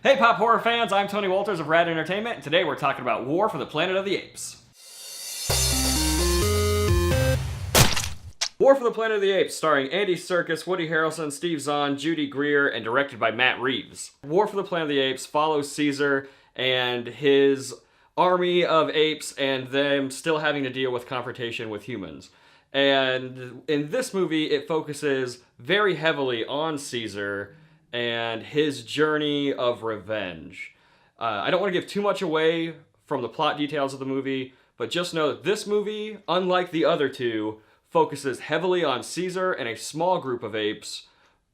Hey pop horror fans, I'm Tony Walters of Rad Entertainment, and today we're talking about War for the Planet of the Apes. War for the Planet of the Apes, starring Andy Serkis, Woody Harrelson, Steve Zahn, Judy Greer, and directed by Matt Reeves. War for the Planet of the Apes follows Caesar and his army of apes and them still having to deal with confrontation with humans. And in this movie, it focuses very heavily on Caesar and his journey of revenge. I don't want to give too much away from the plot details of the movie, but just know that this movie, unlike the other two, focuses heavily on Caesar and a small group of apes,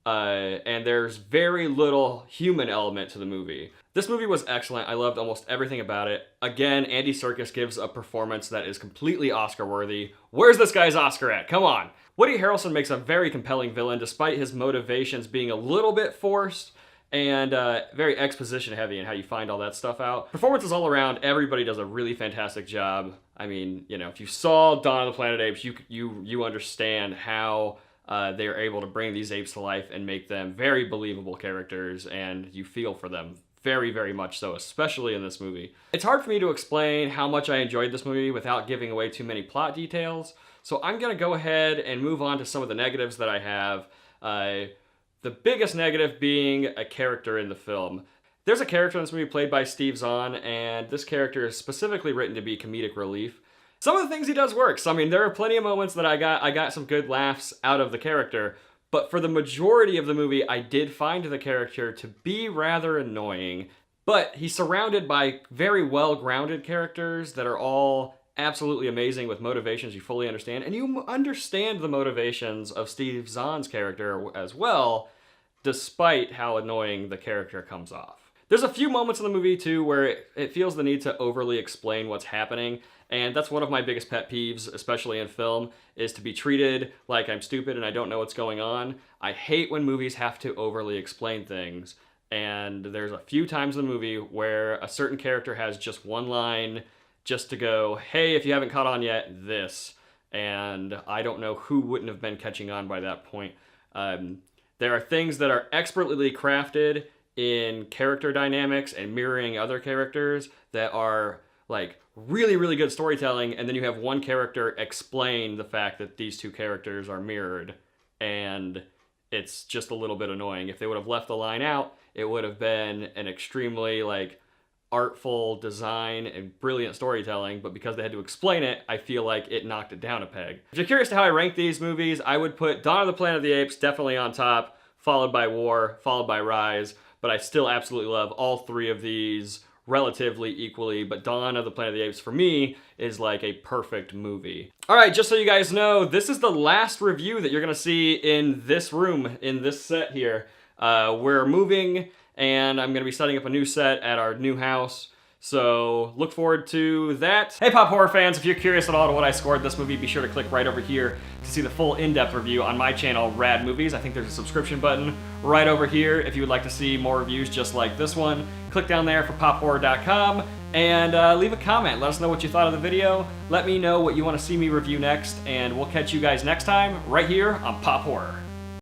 and there's very little human element to the movie. This movie was excellent. I loved almost everything about it. Again, Andy Serkis gives a performance that is completely Oscar-worthy. Where's this guy's Oscar at? Come on! Woody Harrelson makes a very compelling villain, despite his motivations being a little bit forced and very exposition-heavy in how you find all that stuff out. Performances all around, everybody does a really fantastic job. I mean, you know, if you saw Dawn of the Planet of the Apes, you understand how they're able to bring these apes to life and make them very believable characters, and you feel for them. Very, very much so, especially in this movie. It's hard for me to explain how much I enjoyed this movie without giving away too many plot details, so I'm gonna go ahead and move on to some of the negatives that I have. The biggest negative being a character in the film. There's a character in this movie played by Steve Zahn, and this character is specifically written to be comedic relief. Some of the things he does works. I mean, there are plenty of moments that I got some good laughs out of the character, but for the majority of the movie, I did find the character to be rather annoying. But he's surrounded by very well-grounded characters that are all absolutely amazing with motivations you fully understand. And you understand the motivations of Steve Zahn's character as well, despite how annoying the character comes off. There's a few moments in the movie, too, where it feels the need to overly explain what's happening. And that's one of my biggest pet peeves, especially in film, is to be treated like I'm stupid and I don't know what's going on. I hate when movies have to overly explain things. And there's a few times in the movie where a certain character has just one line just to go, hey, if you haven't caught on yet, this. And I don't know who wouldn't have been catching on by that point. There are things that are expertly crafted in character dynamics and mirroring other characters that are like really, really good storytelling, and then you have one character explain the fact that these two characters are mirrored, and it's just a little bit annoying. If they would have left the line out, it would have been an extremely like artful design and brilliant storytelling, but because they had to explain it, I feel like it knocked it down a peg. If you're curious to how I rank these movies, I would put Dawn of the Planet of the Apes definitely on top, followed by War, followed by Rise, but I still absolutely love all three of these relatively equally, but Dawn of the Planet of the Apes for me is like a perfect movie. Alright, just so you guys know, this is the last review that you're gonna see in this room, in this set here. We're moving, and I'm gonna be setting up a new set at our new house, so look forward to that. Hey pop horror fans, if you're curious at all to what I scored this movie, be sure to click right over here to see the full in-depth review on my channel, Rad Movies. I think there's a subscription button right over here if you would like to see more reviews just like this one. Click down there for pophorror.com and leave a comment. Let us know what you thought of the video. Let me know what you want to see me review next, and we'll catch you guys next time right here on Pop Horror.